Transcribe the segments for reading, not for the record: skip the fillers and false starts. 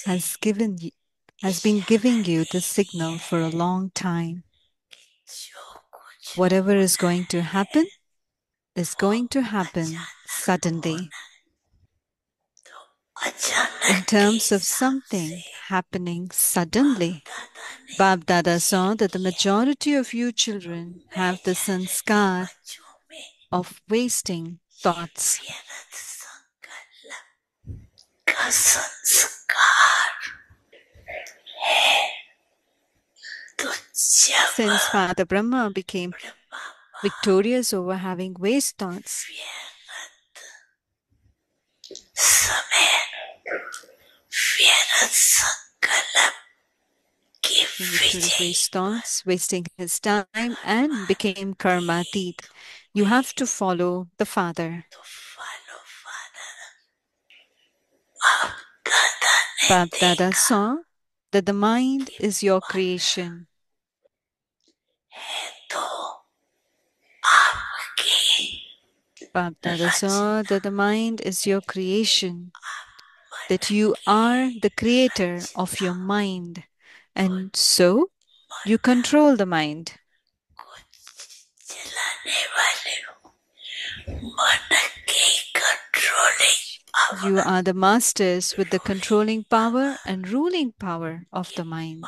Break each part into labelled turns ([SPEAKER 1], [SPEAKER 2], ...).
[SPEAKER 1] has been giving you the signal for a long time. Whatever is going to happen suddenly. In terms of something happening suddenly, Bab Dada saw that the majority of you children have the sanskar of wasting thoughts. Since Father Brahma became victorious over having waste thoughts, waste thoughts, wasting his time, and became karmatit. You have to follow the Father. Bab Dada saw that the mind is your creation. Bab Dada saw that the mind is your creation, that you are the creator of your mind, and so you control the mind. You are the masters with the controlling power and ruling power of the mind.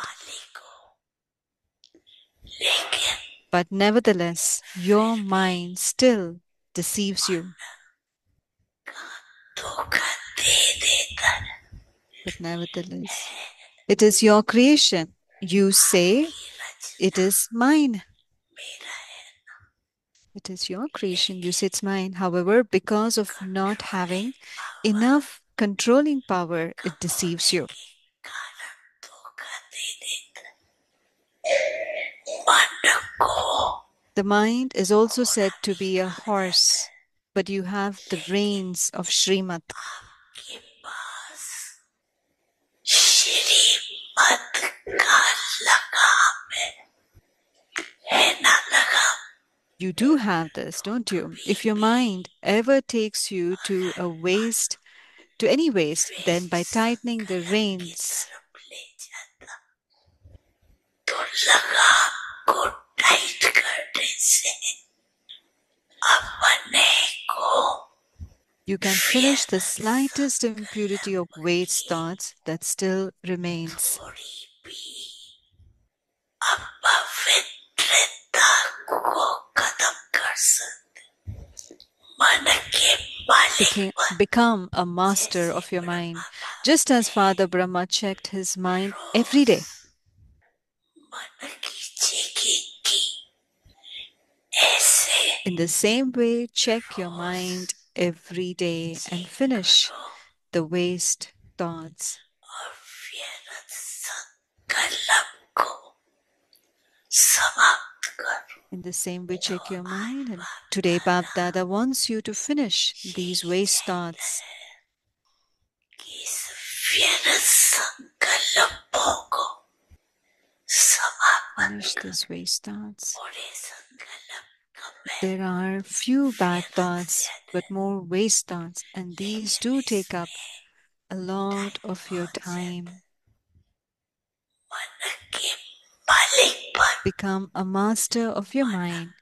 [SPEAKER 1] But nevertheless, your mind still deceives you. But nevertheless, it is your creation. You say, it is mine. It is your creation. You say it's mine. However, because of not having enough controlling power, it deceives you. The mind is also said to be a horse, but you have the reins of Srimad. You do have this, don't you? If your mind ever takes you to any waste, then by tightening the reins, you can finish the slightest impurity of waste thoughts that still remains. Become a master of your mind, just as Father Brahma checked his mind every day. In the same way, check your mind every day and finish the waste thoughts. In the same way, check your mind. And today, Bab Dada wants you to finish these waste thoughts. Finish these waste thoughts. There are few bad thoughts, but more waste thoughts, and these do take up a lot of your time. Become a master of your mind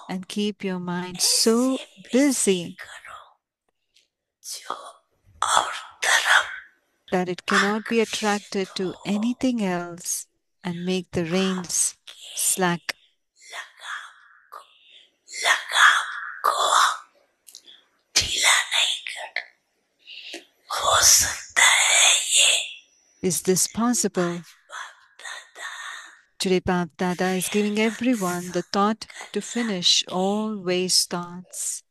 [SPEAKER 1] and keep your mind so busy that it cannot be attracted to anything else, and make the reins slack. Is this possible? Today, Bab Dada is giving everyone the thought to finish all waste thoughts.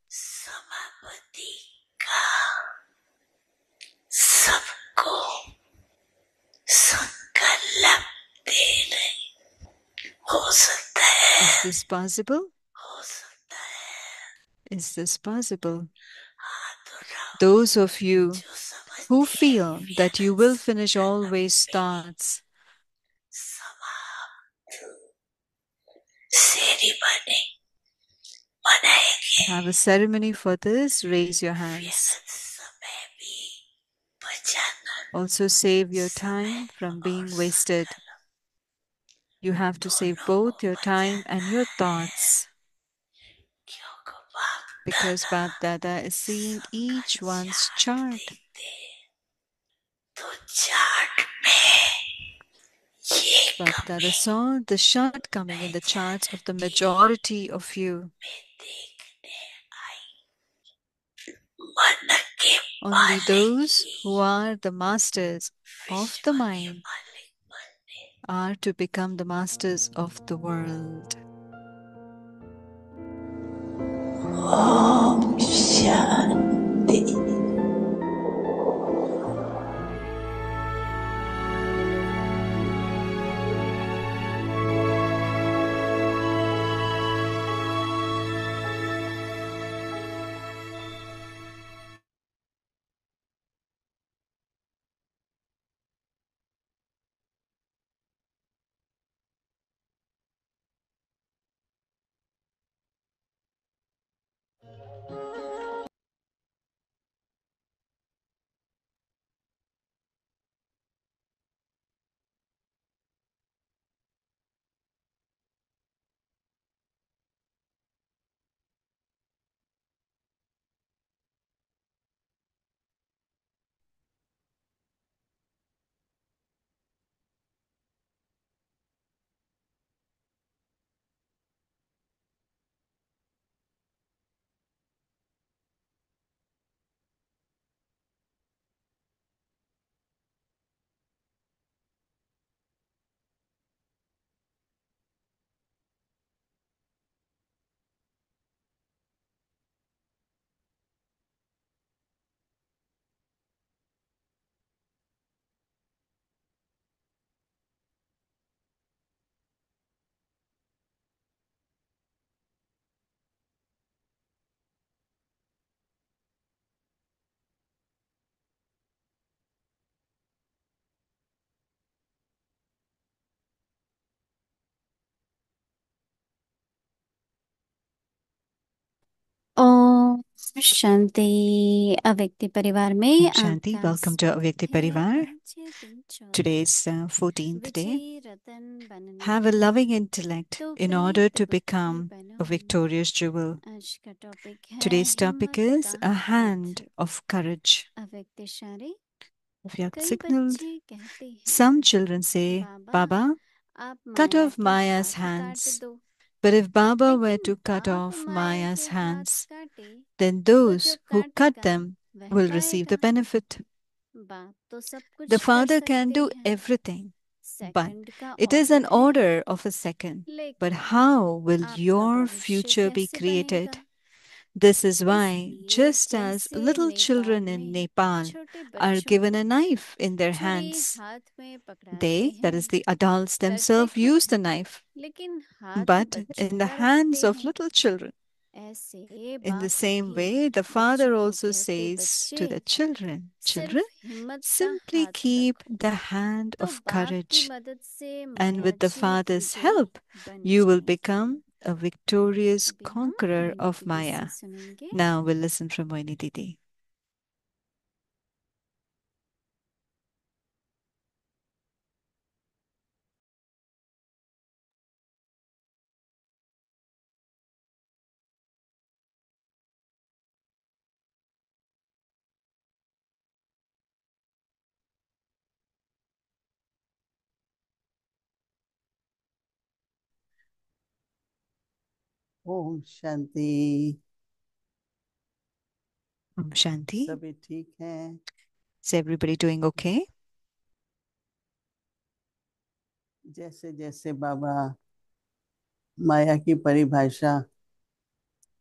[SPEAKER 1] Is this possible? Is this possible? Those of you who feel that you will finish all waste thoughts, have a ceremony for this, raise your hands. Also, save your time from being wasted. You have to save both your time and your thoughts because Bab Dada is seeing each one's chart. Bab Dada saw the shortcoming in the charts of the majority of you. Only those who are the masters of the mind are to become the masters of the world.
[SPEAKER 2] Om Shanti.
[SPEAKER 3] Om Shanti अव्यक्ति परिवार में
[SPEAKER 1] Om Shanti,
[SPEAKER 3] आपका
[SPEAKER 1] welcome to Avyakti
[SPEAKER 3] स्वागत है।
[SPEAKER 1] Parivar.
[SPEAKER 3] आज दिन 14
[SPEAKER 1] Today's 14th day.
[SPEAKER 3] विजयी रतन बनने
[SPEAKER 1] Have a
[SPEAKER 3] के
[SPEAKER 1] loving intellect
[SPEAKER 3] तो
[SPEAKER 1] in
[SPEAKER 3] प्रिय
[SPEAKER 1] order to
[SPEAKER 3] तिब्बती
[SPEAKER 1] become a
[SPEAKER 3] बहनों,
[SPEAKER 1] victorious jewel.
[SPEAKER 3] आज का टॉपिक है
[SPEAKER 1] Today's topic
[SPEAKER 3] हिम्मत
[SPEAKER 1] is
[SPEAKER 3] का
[SPEAKER 1] a
[SPEAKER 3] हाथ।
[SPEAKER 1] hand of courage.
[SPEAKER 3] अव्यक्त इशारे
[SPEAKER 1] Avyak
[SPEAKER 3] कई
[SPEAKER 1] signaled.
[SPEAKER 3] बच्चे कहते हैं
[SPEAKER 1] Some children say,
[SPEAKER 3] बाबा
[SPEAKER 1] Baba,
[SPEAKER 3] आप
[SPEAKER 1] cut
[SPEAKER 3] माया
[SPEAKER 1] off
[SPEAKER 3] के
[SPEAKER 1] Maya's
[SPEAKER 3] हाथ काट
[SPEAKER 1] hands.
[SPEAKER 3] दो।
[SPEAKER 1] But if Baba were
[SPEAKER 3] लेकिन
[SPEAKER 1] to cut
[SPEAKER 3] बाप
[SPEAKER 1] off
[SPEAKER 3] माया
[SPEAKER 1] Maya's
[SPEAKER 3] के हाथ
[SPEAKER 1] hands,
[SPEAKER 3] काटे
[SPEAKER 1] then
[SPEAKER 3] तो
[SPEAKER 1] those
[SPEAKER 3] जो
[SPEAKER 1] who cut
[SPEAKER 3] काटेगा
[SPEAKER 1] them
[SPEAKER 3] वह
[SPEAKER 1] will receive the
[SPEAKER 3] पाएगा।
[SPEAKER 1] benefit.
[SPEAKER 3] बाप तो सब कुछ
[SPEAKER 1] The
[SPEAKER 3] कर
[SPEAKER 1] Father can
[SPEAKER 3] सकते
[SPEAKER 1] do
[SPEAKER 3] हैं,
[SPEAKER 1] everything, but
[SPEAKER 3] सेकंड का
[SPEAKER 1] it is an
[SPEAKER 3] ऑर्डर है,
[SPEAKER 1] order of a second. But
[SPEAKER 3] लेकिन
[SPEAKER 1] how will
[SPEAKER 3] आपका
[SPEAKER 1] your
[SPEAKER 3] भविष्य
[SPEAKER 1] future be
[SPEAKER 3] कैसे
[SPEAKER 1] created?
[SPEAKER 3] बनेगा?
[SPEAKER 1] This is why,
[SPEAKER 3] इसलिए
[SPEAKER 1] just as
[SPEAKER 3] जैसे
[SPEAKER 1] little children
[SPEAKER 3] नेपाल
[SPEAKER 1] in
[SPEAKER 3] में
[SPEAKER 1] Nepal
[SPEAKER 3] छोटे
[SPEAKER 1] are
[SPEAKER 3] बच्चों
[SPEAKER 1] given
[SPEAKER 3] को
[SPEAKER 1] a knife in their
[SPEAKER 3] छुरी
[SPEAKER 1] hands,
[SPEAKER 3] हाथ में पकड़ाते
[SPEAKER 1] they, that
[SPEAKER 3] हैं,
[SPEAKER 1] is the adults
[SPEAKER 3] करते
[SPEAKER 1] themselves,
[SPEAKER 3] कुछ
[SPEAKER 1] use the knife.
[SPEAKER 3] लेकिन हाथ
[SPEAKER 1] But
[SPEAKER 3] बच्चों
[SPEAKER 1] in the
[SPEAKER 3] का
[SPEAKER 1] hands
[SPEAKER 3] रखते
[SPEAKER 1] of
[SPEAKER 3] हैं।
[SPEAKER 1] little children,
[SPEAKER 3] ऐसे
[SPEAKER 1] in the
[SPEAKER 3] बाप
[SPEAKER 1] same
[SPEAKER 3] भी
[SPEAKER 1] way, the
[SPEAKER 3] बच्चों
[SPEAKER 1] Father
[SPEAKER 3] को
[SPEAKER 1] also
[SPEAKER 3] कहते
[SPEAKER 1] says to
[SPEAKER 3] बच्चे
[SPEAKER 1] the children, Children,
[SPEAKER 3] सिर्फ हिम्मत का
[SPEAKER 1] simply
[SPEAKER 3] हाथ
[SPEAKER 1] keep
[SPEAKER 3] रखो,
[SPEAKER 1] the hand
[SPEAKER 3] तो
[SPEAKER 1] of
[SPEAKER 3] बाप की
[SPEAKER 1] courage,
[SPEAKER 3] मदद से
[SPEAKER 1] and
[SPEAKER 3] Maya
[SPEAKER 1] with the
[SPEAKER 3] ji
[SPEAKER 1] Father's
[SPEAKER 3] विजयी
[SPEAKER 1] help,
[SPEAKER 3] बन
[SPEAKER 1] you will
[SPEAKER 3] जाएंगे।
[SPEAKER 1] become a victorious
[SPEAKER 3] अभी हम
[SPEAKER 1] conqueror
[SPEAKER 3] मोहिनी
[SPEAKER 1] of
[SPEAKER 3] दीदी से
[SPEAKER 1] Maya.
[SPEAKER 3] सुनेंगे।
[SPEAKER 1] Now we'll listen from Moini Didi.
[SPEAKER 2] Om Shanti.
[SPEAKER 1] Om Shanti.
[SPEAKER 2] सभी ठीक हैं?
[SPEAKER 1] Is everybody doing okay?
[SPEAKER 2] जैसे जैसे बाबा माया की परिभाषा,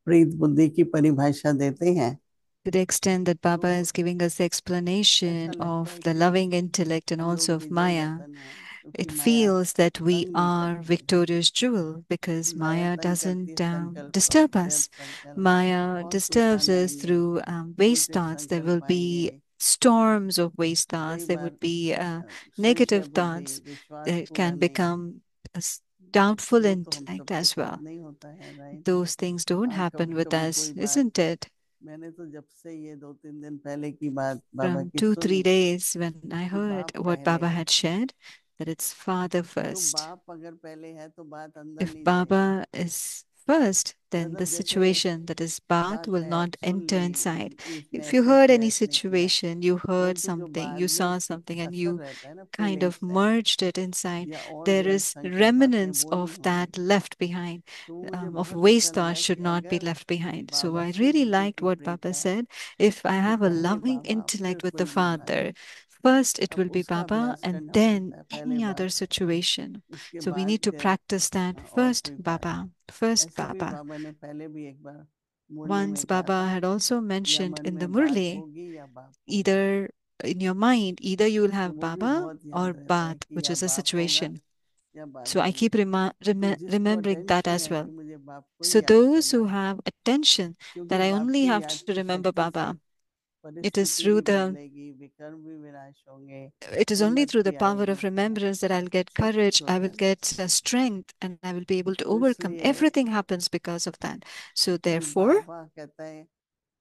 [SPEAKER 2] प्रीत बुद्धि की परिभाषा देते हैं,
[SPEAKER 1] To the extent that Baba
[SPEAKER 2] तो
[SPEAKER 1] is giving us the
[SPEAKER 2] ऐसा
[SPEAKER 1] explanation
[SPEAKER 2] लगता
[SPEAKER 1] of
[SPEAKER 2] है
[SPEAKER 1] the
[SPEAKER 2] कि
[SPEAKER 1] loving intellect and
[SPEAKER 2] हम
[SPEAKER 1] also
[SPEAKER 2] लोग
[SPEAKER 1] of
[SPEAKER 2] विजयी
[SPEAKER 1] Maya,
[SPEAKER 2] रतन हैं, क्योंकि
[SPEAKER 1] it
[SPEAKER 2] Maya
[SPEAKER 1] feels that we
[SPEAKER 2] तंग नहीं
[SPEAKER 1] are
[SPEAKER 2] करती।
[SPEAKER 1] victorious jewel because
[SPEAKER 2] Maya
[SPEAKER 1] Maya
[SPEAKER 2] तंग करती है
[SPEAKER 1] doesn't
[SPEAKER 2] संकल्प,
[SPEAKER 1] disturb
[SPEAKER 2] व्यर्थ
[SPEAKER 1] us.
[SPEAKER 2] संकल्प,
[SPEAKER 1] Maya
[SPEAKER 2] बहुत
[SPEAKER 1] disturbs
[SPEAKER 2] तूफान
[SPEAKER 1] us
[SPEAKER 2] आएंगे,
[SPEAKER 1] through waste
[SPEAKER 2] उल्टे
[SPEAKER 1] thoughts. There will
[SPEAKER 2] संकल्प
[SPEAKER 1] be
[SPEAKER 2] आएंगे।
[SPEAKER 1] storms of waste
[SPEAKER 2] कई
[SPEAKER 1] thoughts. There
[SPEAKER 2] bar
[SPEAKER 1] would be
[SPEAKER 2] संशय
[SPEAKER 1] negative
[SPEAKER 2] बुद्धि,
[SPEAKER 1] thoughts.
[SPEAKER 2] विश्वास
[SPEAKER 1] There
[SPEAKER 2] पूरा
[SPEAKER 1] can
[SPEAKER 2] नहीं,
[SPEAKER 1] become doubtful
[SPEAKER 2] वो तो हम
[SPEAKER 1] intellect
[SPEAKER 2] सबके
[SPEAKER 1] as
[SPEAKER 2] साथ
[SPEAKER 1] well.
[SPEAKER 2] नहीं होता है, right?
[SPEAKER 1] Those things don't happen
[SPEAKER 2] कभी
[SPEAKER 1] with
[SPEAKER 2] कभी
[SPEAKER 1] us,
[SPEAKER 2] कोई बात
[SPEAKER 1] isn't it?
[SPEAKER 2] मैंने तो जब से ये 2-3 दिन पहले की बात बाबा
[SPEAKER 1] From
[SPEAKER 2] की
[SPEAKER 1] 2-3
[SPEAKER 2] सुनी
[SPEAKER 1] days when I
[SPEAKER 2] कि
[SPEAKER 1] heard
[SPEAKER 2] बाप
[SPEAKER 1] what
[SPEAKER 2] पहले
[SPEAKER 1] Baba
[SPEAKER 2] है,
[SPEAKER 1] had shared, that it's Father
[SPEAKER 2] तो
[SPEAKER 1] first.
[SPEAKER 2] बाप अगर पहले है तो बात अंदर
[SPEAKER 1] If
[SPEAKER 2] नहीं जाएगी।
[SPEAKER 1] Baba is first, then the
[SPEAKER 2] मतलब जैसे
[SPEAKER 1] situation, that is Baat,
[SPEAKER 2] बात
[SPEAKER 1] will
[SPEAKER 2] है,
[SPEAKER 1] not
[SPEAKER 2] सुन
[SPEAKER 1] enter inside.
[SPEAKER 2] ली, इसने
[SPEAKER 1] If you
[SPEAKER 2] ऐसे
[SPEAKER 1] heard
[SPEAKER 2] किया,
[SPEAKER 1] any
[SPEAKER 2] इसने किया,
[SPEAKER 1] situation, you heard
[SPEAKER 2] परंतु जो
[SPEAKER 1] something,
[SPEAKER 2] बाद
[SPEAKER 1] you
[SPEAKER 2] में
[SPEAKER 1] saw
[SPEAKER 2] उसकी
[SPEAKER 1] something, and
[SPEAKER 2] असर
[SPEAKER 1] you
[SPEAKER 2] रहता है ना,
[SPEAKER 1] kind of
[SPEAKER 2] फीलिंग्स है
[SPEAKER 1] merged it inside,
[SPEAKER 2] या और
[SPEAKER 1] there
[SPEAKER 2] जो
[SPEAKER 1] is
[SPEAKER 2] अल्पसंख्यक बातें,
[SPEAKER 1] remnants
[SPEAKER 2] वो नहीं
[SPEAKER 1] of
[SPEAKER 2] होंगी।
[SPEAKER 1] that left behind.
[SPEAKER 2] तो मुझे
[SPEAKER 1] Of
[SPEAKER 2] बहुत अच्छा
[SPEAKER 1] waste thoughts
[SPEAKER 2] लगा कि
[SPEAKER 1] should not be
[SPEAKER 2] अगर
[SPEAKER 1] left behind. So
[SPEAKER 2] Baba
[SPEAKER 1] I
[SPEAKER 2] Shiv
[SPEAKER 1] really
[SPEAKER 2] बुद्धि
[SPEAKER 1] liked
[SPEAKER 2] की
[SPEAKER 1] what
[SPEAKER 2] प्रीत
[SPEAKER 1] Baba
[SPEAKER 2] है
[SPEAKER 1] said. If I
[SPEAKER 2] तो
[SPEAKER 1] have a
[SPEAKER 2] पहले
[SPEAKER 1] loving
[SPEAKER 2] बाबा फिर
[SPEAKER 1] intellect with the
[SPEAKER 2] कोई दूसरा नहीं।
[SPEAKER 1] Father, first it
[SPEAKER 2] अब
[SPEAKER 1] will be
[SPEAKER 2] उसका
[SPEAKER 1] Baba
[SPEAKER 2] अभ्यास
[SPEAKER 1] and
[SPEAKER 2] करना
[SPEAKER 1] then
[SPEAKER 2] पड़ता है, पहले
[SPEAKER 1] any other
[SPEAKER 2] बाप,
[SPEAKER 1] situation.
[SPEAKER 2] उसके
[SPEAKER 1] So we
[SPEAKER 2] बाद
[SPEAKER 1] need to
[SPEAKER 2] फिर
[SPEAKER 1] practice that.
[SPEAKER 2] और
[SPEAKER 1] First
[SPEAKER 2] कोई बात।
[SPEAKER 1] Baba, first
[SPEAKER 2] ऐसे भी
[SPEAKER 1] Baba.
[SPEAKER 2] बाबा ने पहले भी एक बार मुरली
[SPEAKER 1] Once
[SPEAKER 2] में कहा
[SPEAKER 1] Baba
[SPEAKER 2] था,
[SPEAKER 1] had also
[SPEAKER 2] या
[SPEAKER 1] mentioned
[SPEAKER 2] मन
[SPEAKER 1] in the
[SPEAKER 2] में बात
[SPEAKER 1] Murli,
[SPEAKER 2] होगी या बाप होगा।
[SPEAKER 1] either in your mind, either you will
[SPEAKER 2] तो
[SPEAKER 1] have
[SPEAKER 2] वो भी
[SPEAKER 1] Baba
[SPEAKER 2] बहुत
[SPEAKER 1] or
[SPEAKER 2] याद रहता है
[SPEAKER 1] Baat,
[SPEAKER 2] कि
[SPEAKER 1] which
[SPEAKER 2] या
[SPEAKER 1] is a
[SPEAKER 2] बाप होगा
[SPEAKER 1] situation.
[SPEAKER 2] या बात
[SPEAKER 1] So I
[SPEAKER 2] होगी।
[SPEAKER 1] keep
[SPEAKER 2] तो जिसको
[SPEAKER 1] remembering that
[SPEAKER 2] अटेंशन
[SPEAKER 1] as
[SPEAKER 2] है कि
[SPEAKER 1] well.
[SPEAKER 2] मुझे बाप को
[SPEAKER 1] So
[SPEAKER 2] ही याद
[SPEAKER 1] those
[SPEAKER 2] करना
[SPEAKER 1] who
[SPEAKER 2] है,
[SPEAKER 1] have attention
[SPEAKER 2] क्योंकि
[SPEAKER 1] that I
[SPEAKER 2] बाप
[SPEAKER 1] only
[SPEAKER 2] के
[SPEAKER 1] have
[SPEAKER 2] याद
[SPEAKER 1] to
[SPEAKER 2] की
[SPEAKER 1] remember
[SPEAKER 2] शक्ति से
[SPEAKER 1] Baba, it is
[SPEAKER 2] परिस्थिति
[SPEAKER 1] through
[SPEAKER 2] भी
[SPEAKER 1] the
[SPEAKER 2] बदलेगी, विकर्म भी विनाश होंगे,
[SPEAKER 1] it is only
[SPEAKER 2] हिम्मत
[SPEAKER 1] through the
[SPEAKER 2] भी
[SPEAKER 1] power
[SPEAKER 2] आएगी,
[SPEAKER 1] of remembrance that I'll get
[SPEAKER 2] सब कुछ
[SPEAKER 1] courage, I
[SPEAKER 2] होता
[SPEAKER 1] will
[SPEAKER 2] है ना।
[SPEAKER 1] get strength, and I will be able to
[SPEAKER 2] तो
[SPEAKER 1] overcome.
[SPEAKER 2] इसलिए
[SPEAKER 1] Everything happens because of that. So
[SPEAKER 2] फिर
[SPEAKER 1] therefore,
[SPEAKER 2] बाबा कहता है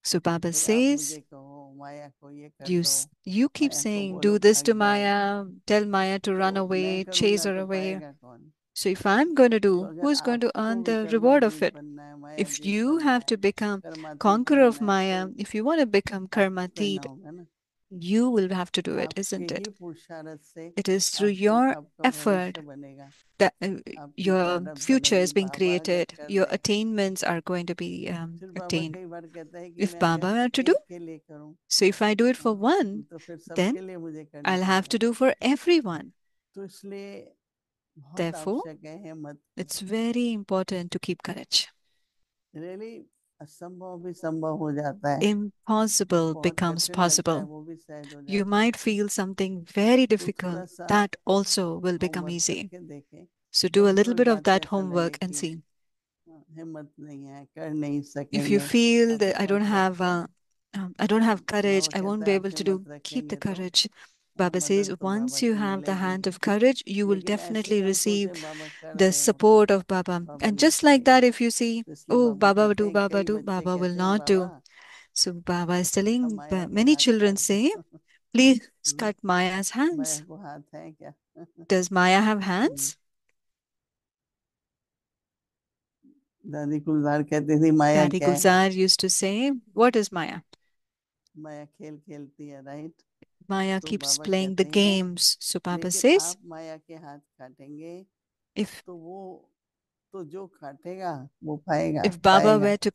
[SPEAKER 1] so Baba
[SPEAKER 2] भाई आप
[SPEAKER 1] says,
[SPEAKER 2] मुझे कहो माया को ये कर
[SPEAKER 1] you
[SPEAKER 2] दो,
[SPEAKER 1] you keep
[SPEAKER 2] माया को
[SPEAKER 1] saying,
[SPEAKER 2] बोलो
[SPEAKER 1] do this to
[SPEAKER 2] भाग जाए,
[SPEAKER 1] Maya, tell Maya to run
[SPEAKER 2] तो मैं
[SPEAKER 1] away, chase
[SPEAKER 2] करूंगा
[SPEAKER 1] her
[SPEAKER 2] तो
[SPEAKER 1] away.
[SPEAKER 2] पाएगा कौन।
[SPEAKER 1] So if I'm going to
[SPEAKER 2] तो
[SPEAKER 1] do,
[SPEAKER 2] अगर
[SPEAKER 1] who's going to
[SPEAKER 2] आपको
[SPEAKER 1] earn the reward of
[SPEAKER 2] विकर्मातीत
[SPEAKER 1] it?
[SPEAKER 2] बनना है,
[SPEAKER 1] If
[SPEAKER 2] मायातीत
[SPEAKER 1] you
[SPEAKER 2] बनना
[SPEAKER 1] have
[SPEAKER 2] है,
[SPEAKER 1] to become
[SPEAKER 2] कर्मातीत
[SPEAKER 1] conqueror of
[SPEAKER 2] बनना है, तो
[SPEAKER 1] Maya, if you want to become
[SPEAKER 2] आपको करना
[SPEAKER 1] Karmatit,
[SPEAKER 2] होगा ना।
[SPEAKER 1] you will have to do it,
[SPEAKER 2] आपके
[SPEAKER 1] isn't
[SPEAKER 2] ही
[SPEAKER 1] it?
[SPEAKER 2] पुरुषार्थ से
[SPEAKER 1] It is through
[SPEAKER 2] आपको
[SPEAKER 1] your
[SPEAKER 2] आपका
[SPEAKER 1] effort
[SPEAKER 2] भविष्य बनेगा,
[SPEAKER 1] that
[SPEAKER 2] आपकी
[SPEAKER 1] your
[SPEAKER 2] प्रारब्ध
[SPEAKER 1] future
[SPEAKER 2] बनेगी।
[SPEAKER 1] is being
[SPEAKER 2] बाबा अगर
[SPEAKER 1] created,
[SPEAKER 2] कर
[SPEAKER 1] your
[SPEAKER 2] they,
[SPEAKER 1] attainments are going to be
[SPEAKER 2] फिर बाबा
[SPEAKER 1] attained.
[SPEAKER 2] कई बार कहता है कि
[SPEAKER 1] If
[SPEAKER 2] मैं
[SPEAKER 1] Baba
[SPEAKER 2] अगर
[SPEAKER 1] were to do,
[SPEAKER 2] एक के लिए करूं,
[SPEAKER 1] so if I do it for one,
[SPEAKER 2] तो फिर
[SPEAKER 1] then
[SPEAKER 2] सबके लिए मुझे करना
[SPEAKER 1] I'll have
[SPEAKER 2] पड़ेगा।
[SPEAKER 1] to do for everyone.
[SPEAKER 2] तो इसलिए बहुत
[SPEAKER 1] Therefore,
[SPEAKER 2] आवश्यक है हिम्मत की।
[SPEAKER 1] it's very important to keep courage.
[SPEAKER 2] Really असंभव भी संभव हो जाता है, जो
[SPEAKER 1] Impossible
[SPEAKER 2] बहुत
[SPEAKER 1] becomes
[SPEAKER 2] कठिन लगता है
[SPEAKER 1] possible.
[SPEAKER 2] वो भी सहज हो
[SPEAKER 1] You
[SPEAKER 2] जाता है।
[SPEAKER 1] might feel something very
[SPEAKER 2] तो थोड़ा
[SPEAKER 1] difficult,
[SPEAKER 2] सा
[SPEAKER 1] that also will become
[SPEAKER 2] homework
[SPEAKER 1] easy.
[SPEAKER 2] करके देखें।
[SPEAKER 1] So do a
[SPEAKER 2] बहुत सी
[SPEAKER 1] little
[SPEAKER 2] कोई
[SPEAKER 1] bit of
[SPEAKER 2] बात
[SPEAKER 1] that
[SPEAKER 2] ऐसा लगे
[SPEAKER 1] homework and
[SPEAKER 2] कि
[SPEAKER 1] see.
[SPEAKER 2] हिम्मत नहीं है, कर नहीं
[SPEAKER 1] If you
[SPEAKER 2] सकेंगे,
[SPEAKER 1] feel
[SPEAKER 2] आप
[SPEAKER 1] that
[SPEAKER 2] हिम्मत रखें।
[SPEAKER 1] I don't have courage,
[SPEAKER 2] Baba
[SPEAKER 1] I won't
[SPEAKER 2] कहता
[SPEAKER 1] be
[SPEAKER 2] है आप
[SPEAKER 1] able to do,
[SPEAKER 2] हिम्मत
[SPEAKER 1] keep the
[SPEAKER 2] रखेंगे तो
[SPEAKER 1] courage. Baba says,
[SPEAKER 2] मदद तो बाबा
[SPEAKER 1] once you
[SPEAKER 2] की
[SPEAKER 1] have the
[SPEAKER 2] मिलेगी।
[SPEAKER 1] hand of courage, you will
[SPEAKER 2] लेकिन ऐसे
[SPEAKER 1] definitely
[SPEAKER 2] ही हम
[SPEAKER 1] receive
[SPEAKER 2] सोचे बाबा कर
[SPEAKER 1] the
[SPEAKER 2] they,
[SPEAKER 1] support of Baba.
[SPEAKER 2] Baba
[SPEAKER 1] And
[SPEAKER 2] नहीं
[SPEAKER 1] just like that,
[SPEAKER 2] करेगा।
[SPEAKER 1] if you see,
[SPEAKER 2] तो इसलिए
[SPEAKER 1] oh,
[SPEAKER 2] बाबा
[SPEAKER 1] Baba
[SPEAKER 2] कहते
[SPEAKER 1] do,
[SPEAKER 2] हैं,
[SPEAKER 1] Baba
[SPEAKER 2] कई
[SPEAKER 1] do,
[SPEAKER 2] बच्चे
[SPEAKER 1] Baba will
[SPEAKER 2] कहते हैं
[SPEAKER 1] not do.
[SPEAKER 2] Baba
[SPEAKER 1] So Baba is
[SPEAKER 2] अब
[SPEAKER 1] telling,
[SPEAKER 2] माया को
[SPEAKER 1] many
[SPEAKER 2] हाथ
[SPEAKER 1] children
[SPEAKER 2] काट
[SPEAKER 1] say,
[SPEAKER 2] दो।
[SPEAKER 1] please
[SPEAKER 2] hmm,
[SPEAKER 1] cut Maya's
[SPEAKER 2] Maya
[SPEAKER 1] hands.
[SPEAKER 2] को हाथ है क्या।
[SPEAKER 1] Does Maya have hands?
[SPEAKER 2] दादी कुलदार कहती थी माया
[SPEAKER 1] Daddy
[SPEAKER 2] क्या है।
[SPEAKER 1] Gulzar used to say, what is Maya?
[SPEAKER 2] माया खेल खेलती है, राइट।
[SPEAKER 1] Maya
[SPEAKER 2] तो
[SPEAKER 1] keeps
[SPEAKER 2] बाबा
[SPEAKER 1] playing the
[SPEAKER 2] कहते हैं
[SPEAKER 1] games. So Baba
[SPEAKER 2] लेकिन
[SPEAKER 1] says,
[SPEAKER 2] आप माया के हाथ काटेंगे
[SPEAKER 1] if
[SPEAKER 2] तो वो, तो जो काटेगा वो पाएगा,
[SPEAKER 1] if Baba
[SPEAKER 2] पाएगा।
[SPEAKER 1] were to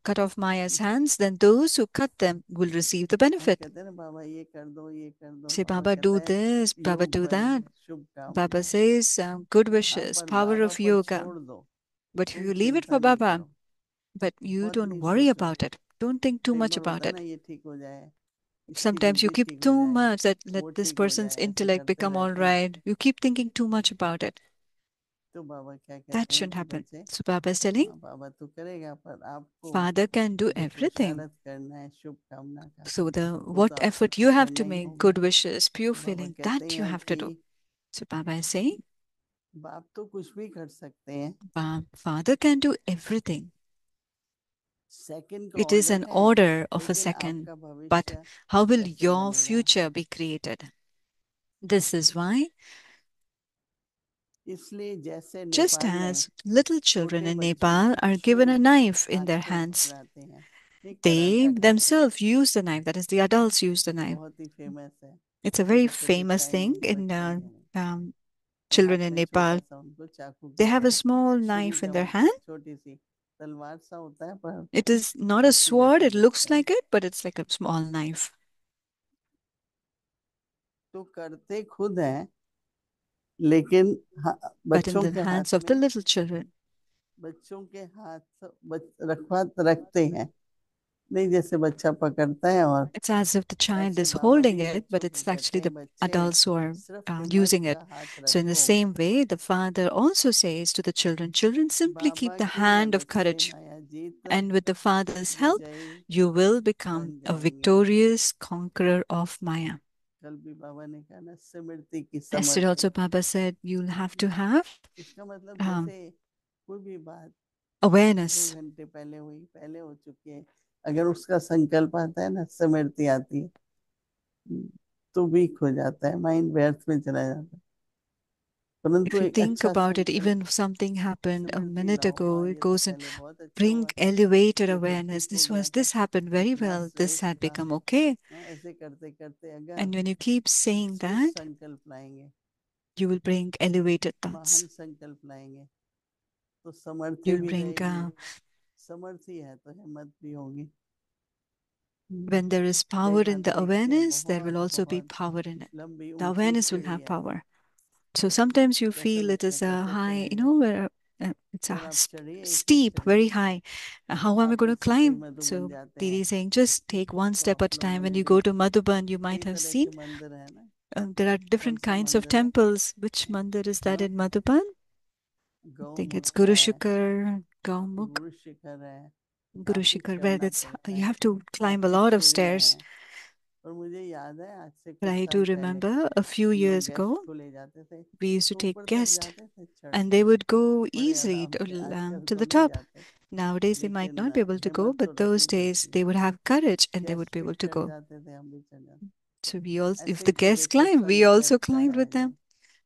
[SPEAKER 1] cut off Maya's hands, then those who cut them will receive the
[SPEAKER 2] हम
[SPEAKER 1] benefit.
[SPEAKER 2] कहते हैं ना बाबा ये कर दो, ये कर दो,
[SPEAKER 1] Say,
[SPEAKER 2] बाबा
[SPEAKER 1] Baba,
[SPEAKER 2] कहता
[SPEAKER 1] do
[SPEAKER 2] है
[SPEAKER 1] this, Baba,
[SPEAKER 2] योग
[SPEAKER 1] do
[SPEAKER 2] बल
[SPEAKER 1] that.
[SPEAKER 2] है, शुभ
[SPEAKER 1] Baba
[SPEAKER 2] कामना है।
[SPEAKER 1] says, good
[SPEAKER 2] हाँ
[SPEAKER 1] wishes,
[SPEAKER 2] पर
[SPEAKER 1] power
[SPEAKER 2] बाबा
[SPEAKER 1] of
[SPEAKER 2] पर
[SPEAKER 1] yoga.
[SPEAKER 2] छोड़ दो,
[SPEAKER 1] But if
[SPEAKER 2] तुम
[SPEAKER 1] you leave it
[SPEAKER 2] चिंता
[SPEAKER 1] for
[SPEAKER 2] नहीं
[SPEAKER 1] Baba,
[SPEAKER 2] करो।
[SPEAKER 1] but you
[SPEAKER 2] बहुत
[SPEAKER 1] don't
[SPEAKER 2] नहीं
[SPEAKER 1] worry
[SPEAKER 2] सोचो।
[SPEAKER 1] about it, don't think too
[SPEAKER 2] कई
[SPEAKER 1] much
[SPEAKER 2] बार होता
[SPEAKER 1] about
[SPEAKER 2] है ना
[SPEAKER 1] it.
[SPEAKER 2] ये ठीक हो जाए, इसकी
[SPEAKER 1] Sometimes you
[SPEAKER 2] बुद्धि
[SPEAKER 1] keep
[SPEAKER 2] ठीक हो
[SPEAKER 1] too
[SPEAKER 2] जाए,
[SPEAKER 1] much that let
[SPEAKER 2] वो
[SPEAKER 1] this
[SPEAKER 2] ठीक हो
[SPEAKER 1] person's
[SPEAKER 2] जाए, ऐसे
[SPEAKER 1] intellect
[SPEAKER 2] करते
[SPEAKER 1] become all
[SPEAKER 2] रहते हैं।
[SPEAKER 1] right. You keep thinking too much about it.
[SPEAKER 2] तो बाबा क्या
[SPEAKER 1] That
[SPEAKER 2] कहते हैं
[SPEAKER 1] shouldn't
[SPEAKER 2] कि
[SPEAKER 1] happen.
[SPEAKER 2] बच्चे,
[SPEAKER 1] So Baba is telling,
[SPEAKER 2] हाँ बाबा तो करेगा पर आपको
[SPEAKER 1] Father can do
[SPEAKER 2] जो
[SPEAKER 1] everything.
[SPEAKER 2] पुरुषार्थ करना है शुभ कामना का,
[SPEAKER 1] So the
[SPEAKER 2] वो
[SPEAKER 1] what
[SPEAKER 2] तो आपको
[SPEAKER 1] effort you
[SPEAKER 2] तो
[SPEAKER 1] have
[SPEAKER 2] करना
[SPEAKER 1] to
[SPEAKER 2] ही
[SPEAKER 1] make,
[SPEAKER 2] होगा।
[SPEAKER 1] good wishes, pure
[SPEAKER 2] तो बाबा
[SPEAKER 1] feeling,
[SPEAKER 2] कहते
[SPEAKER 1] that you
[SPEAKER 2] हैं
[SPEAKER 1] have to
[SPEAKER 2] कि
[SPEAKER 1] do. So Baba is saying,
[SPEAKER 2] बाप तो कुछ भी कर सकते हैं,
[SPEAKER 1] Father can do everything.
[SPEAKER 2] Second का
[SPEAKER 1] It is
[SPEAKER 2] ऑर्डर
[SPEAKER 1] an
[SPEAKER 2] है,
[SPEAKER 1] order of a
[SPEAKER 2] लेकिन
[SPEAKER 1] second.
[SPEAKER 2] आपका
[SPEAKER 1] But
[SPEAKER 2] भविष्य
[SPEAKER 1] how will
[SPEAKER 2] कैसे
[SPEAKER 1] your
[SPEAKER 2] बनेगा।
[SPEAKER 1] future be created? This is why,
[SPEAKER 2] इसलिए जैसे
[SPEAKER 1] just
[SPEAKER 2] नेपाल में
[SPEAKER 1] as little children
[SPEAKER 2] छोटे
[SPEAKER 1] in
[SPEAKER 2] बच्चे
[SPEAKER 1] Nepal are given
[SPEAKER 2] शुल
[SPEAKER 1] a knife in their
[SPEAKER 2] काटते हैं,
[SPEAKER 1] hands,
[SPEAKER 2] पकड़ाते हैं, नहीं
[SPEAKER 1] they
[SPEAKER 2] कराटा कहते हैं,
[SPEAKER 1] themselves use the knife. That is, the adults use the knife.
[SPEAKER 2] बहुत ही फेमस है।
[SPEAKER 1] It's a very
[SPEAKER 2] छोटे छोटे
[SPEAKER 1] famous thing
[SPEAKER 2] चाइनीज
[SPEAKER 1] in
[SPEAKER 2] बच्चे हैं,
[SPEAKER 1] um,
[SPEAKER 2] तो
[SPEAKER 1] children
[SPEAKER 2] हाथ
[SPEAKER 1] in
[SPEAKER 2] में छोटा
[SPEAKER 1] Nepal.
[SPEAKER 2] सा उनको चाकू
[SPEAKER 1] They have
[SPEAKER 2] कहते
[SPEAKER 1] a
[SPEAKER 2] हैं,
[SPEAKER 1] small
[SPEAKER 2] छुरी
[SPEAKER 1] knife in
[SPEAKER 2] का
[SPEAKER 1] their hand.
[SPEAKER 2] मतलब छोटी सी तलवार सा होता है पर
[SPEAKER 1] It is not a
[SPEAKER 2] चाकू
[SPEAKER 1] sword,
[SPEAKER 2] जैसा
[SPEAKER 1] it
[SPEAKER 2] दिखता
[SPEAKER 1] looks
[SPEAKER 2] है।
[SPEAKER 1] like it, but it's like a small knife.
[SPEAKER 2] तो करते खुद हैं, लेकिन
[SPEAKER 1] But in
[SPEAKER 2] बच्चों
[SPEAKER 1] the
[SPEAKER 2] के हाथ
[SPEAKER 1] hands of the
[SPEAKER 2] में,
[SPEAKER 1] little children,
[SPEAKER 2] बच्चों के हाथ रखवा रखते हैं, नहीं जैसे बच्चा पकड़ता है और
[SPEAKER 1] it's as if the child
[SPEAKER 2] ऐसे
[SPEAKER 1] is
[SPEAKER 2] बाबा
[SPEAKER 1] holding
[SPEAKER 2] भी
[SPEAKER 1] it, but
[SPEAKER 2] बच्चों को
[SPEAKER 1] it's
[SPEAKER 2] कहते
[SPEAKER 1] actually
[SPEAKER 2] हैं
[SPEAKER 1] the
[SPEAKER 2] बच्चे
[SPEAKER 1] adults who are
[SPEAKER 2] सिर्फ हिम्मत
[SPEAKER 1] using it.
[SPEAKER 2] का हाथ
[SPEAKER 1] So, in the
[SPEAKER 2] रखो।
[SPEAKER 1] same way, the father also says to the children, children, simply keep
[SPEAKER 2] Baba
[SPEAKER 1] the
[SPEAKER 2] की
[SPEAKER 1] hand of
[SPEAKER 2] मदद से
[SPEAKER 1] courage.
[SPEAKER 2] Maya Jeet
[SPEAKER 1] And with the father's help,
[SPEAKER 2] विजयी
[SPEAKER 1] you will become
[SPEAKER 2] बन
[SPEAKER 1] a
[SPEAKER 2] जाएंगे।
[SPEAKER 1] victorious conqueror of Maya.
[SPEAKER 2] कल भी बाबा ने कहा ना, स्मृति की
[SPEAKER 1] Yesterday
[SPEAKER 2] समर्थी।
[SPEAKER 1] also Baba said you'll have to have
[SPEAKER 2] इसका मतलब
[SPEAKER 1] um,
[SPEAKER 2] जैसे कोई भी बात 2
[SPEAKER 1] awareness.
[SPEAKER 2] घंटे पहले हुई, पहले हो चुकी है, अगर उसका संकल्प आता है ना, स्मृति आती है, तो वीक हो जाता है, माइंड व्यर्थ में चला जाता है। परंतु
[SPEAKER 1] If you
[SPEAKER 2] एक
[SPEAKER 1] think
[SPEAKER 2] अच्छा
[SPEAKER 1] about it,
[SPEAKER 2] संकल्प,
[SPEAKER 1] even if something happened a
[SPEAKER 2] Smriti
[SPEAKER 1] minute
[SPEAKER 2] लाओ,
[SPEAKER 1] ago,
[SPEAKER 2] हाँ
[SPEAKER 1] it
[SPEAKER 2] ये तो
[SPEAKER 1] goes and
[SPEAKER 2] पहले बहुत अच्छा
[SPEAKER 1] bring
[SPEAKER 2] हुआ था,
[SPEAKER 1] elevated
[SPEAKER 2] ये तो
[SPEAKER 1] awareness.
[SPEAKER 2] ठीक हो गया था,
[SPEAKER 1] This happened very
[SPEAKER 2] इतना
[SPEAKER 1] well. This
[SPEAKER 2] श्रेष्ठ
[SPEAKER 1] had
[SPEAKER 2] था।
[SPEAKER 1] become okay.
[SPEAKER 2] हाँ, ऐसे करते करते अगर
[SPEAKER 1] And when you keep saying
[SPEAKER 2] श्रेष्ठ
[SPEAKER 1] that,
[SPEAKER 2] संकल्प लाएंगे,
[SPEAKER 1] you will bring elevated
[SPEAKER 2] महान
[SPEAKER 1] thoughts.
[SPEAKER 2] संकल्प लाएंगे, तो समर्थी
[SPEAKER 1] You will
[SPEAKER 2] भी
[SPEAKER 1] bring,
[SPEAKER 2] रहेगी, समर्थी है तो हिम्मत भी होगी।
[SPEAKER 1] when there is power
[SPEAKER 2] कई
[SPEAKER 1] in
[SPEAKER 2] बात
[SPEAKER 1] the
[SPEAKER 2] देखते हैं,
[SPEAKER 1] awareness, there will
[SPEAKER 2] बहुत
[SPEAKER 1] also be
[SPEAKER 2] बहुत
[SPEAKER 1] power in it.
[SPEAKER 2] लंबी
[SPEAKER 1] The
[SPEAKER 2] ऊंची
[SPEAKER 1] awareness will
[SPEAKER 2] सीढ़ी
[SPEAKER 1] have
[SPEAKER 2] है,
[SPEAKER 1] power. So sometimes you
[SPEAKER 2] कैसे
[SPEAKER 1] feel it
[SPEAKER 2] लगता है,
[SPEAKER 1] is a
[SPEAKER 2] कैसे
[SPEAKER 1] high,
[SPEAKER 2] चढ़ेंगे?
[SPEAKER 1] where it's a
[SPEAKER 2] sir आप चढ़िए, एक एक
[SPEAKER 1] steep,
[SPEAKER 2] चढ़िए,
[SPEAKER 1] very high. How am I
[SPEAKER 2] आप
[SPEAKER 1] going
[SPEAKER 2] में
[SPEAKER 1] to
[SPEAKER 2] से कई
[SPEAKER 1] climb?
[SPEAKER 2] मधुबन
[SPEAKER 1] So
[SPEAKER 2] जाते
[SPEAKER 1] Didi
[SPEAKER 2] हैं,
[SPEAKER 1] is saying, just take one
[SPEAKER 2] तो
[SPEAKER 1] step
[SPEAKER 2] आप
[SPEAKER 1] at a
[SPEAKER 2] लोगों
[SPEAKER 1] time. When
[SPEAKER 2] ने
[SPEAKER 1] you
[SPEAKER 2] भी
[SPEAKER 1] go to Madhuban, you
[SPEAKER 2] कई
[SPEAKER 1] might have
[SPEAKER 2] तरह
[SPEAKER 1] seen
[SPEAKER 2] के मंदिर है ना।
[SPEAKER 1] there are
[SPEAKER 2] कौन
[SPEAKER 1] different
[SPEAKER 2] सा
[SPEAKER 1] kinds of
[SPEAKER 2] मंदिर है?
[SPEAKER 1] temples. Which mandir is that
[SPEAKER 2] हाँ,
[SPEAKER 1] in Madhuban? I think it's
[SPEAKER 2] Gaumukh
[SPEAKER 1] Guru
[SPEAKER 2] है,
[SPEAKER 1] Shikar, Gaumukh,
[SPEAKER 2] गुरु शिखर है,
[SPEAKER 1] Guru
[SPEAKER 2] काफी
[SPEAKER 1] Shikar, where
[SPEAKER 2] चढ़ना
[SPEAKER 1] that's
[SPEAKER 2] पड़ता
[SPEAKER 1] you
[SPEAKER 2] है,
[SPEAKER 1] have to climb a
[SPEAKER 2] काफी
[SPEAKER 1] lot of
[SPEAKER 2] सीढ़ियां
[SPEAKER 1] stairs.
[SPEAKER 2] हैं। और मुझे याद है, आज से
[SPEAKER 1] But
[SPEAKER 2] कुछ
[SPEAKER 1] I
[SPEAKER 2] साल
[SPEAKER 1] do
[SPEAKER 2] पहले
[SPEAKER 1] remember a few
[SPEAKER 2] हम लोग
[SPEAKER 1] years
[SPEAKER 2] गेस्ट
[SPEAKER 1] ago,
[SPEAKER 2] को ले जाते थे,
[SPEAKER 1] we used to
[SPEAKER 2] तो
[SPEAKER 1] take
[SPEAKER 2] ऊपर तक
[SPEAKER 1] guests
[SPEAKER 2] जाते थे चढ़
[SPEAKER 1] and
[SPEAKER 2] के,
[SPEAKER 1] they would go
[SPEAKER 2] बड़े
[SPEAKER 1] easily
[SPEAKER 2] आराम से। आजकल
[SPEAKER 1] to
[SPEAKER 2] तो
[SPEAKER 1] the
[SPEAKER 2] नहीं
[SPEAKER 1] top.
[SPEAKER 2] जाते,
[SPEAKER 1] Nowadays, they might
[SPEAKER 2] लेकिन
[SPEAKER 1] not be able to go,
[SPEAKER 2] हिम्मत तो
[SPEAKER 1] but those
[SPEAKER 2] रखनी
[SPEAKER 1] days
[SPEAKER 2] पड़ती है।
[SPEAKER 1] they would have courage and they would
[SPEAKER 2] guest
[SPEAKER 1] be
[SPEAKER 2] भी
[SPEAKER 1] able to
[SPEAKER 2] चढ़
[SPEAKER 1] go.
[SPEAKER 2] जाते थे, हम भी चढ़ जाते।
[SPEAKER 1] So we also, if
[SPEAKER 2] ऐसे
[SPEAKER 1] the
[SPEAKER 2] ही कोई
[SPEAKER 1] guests
[SPEAKER 2] देखो
[SPEAKER 1] climbed, we also
[SPEAKER 2] सनसेट का
[SPEAKER 1] climbed
[SPEAKER 2] है
[SPEAKER 1] with
[SPEAKER 2] एकदम।
[SPEAKER 1] them.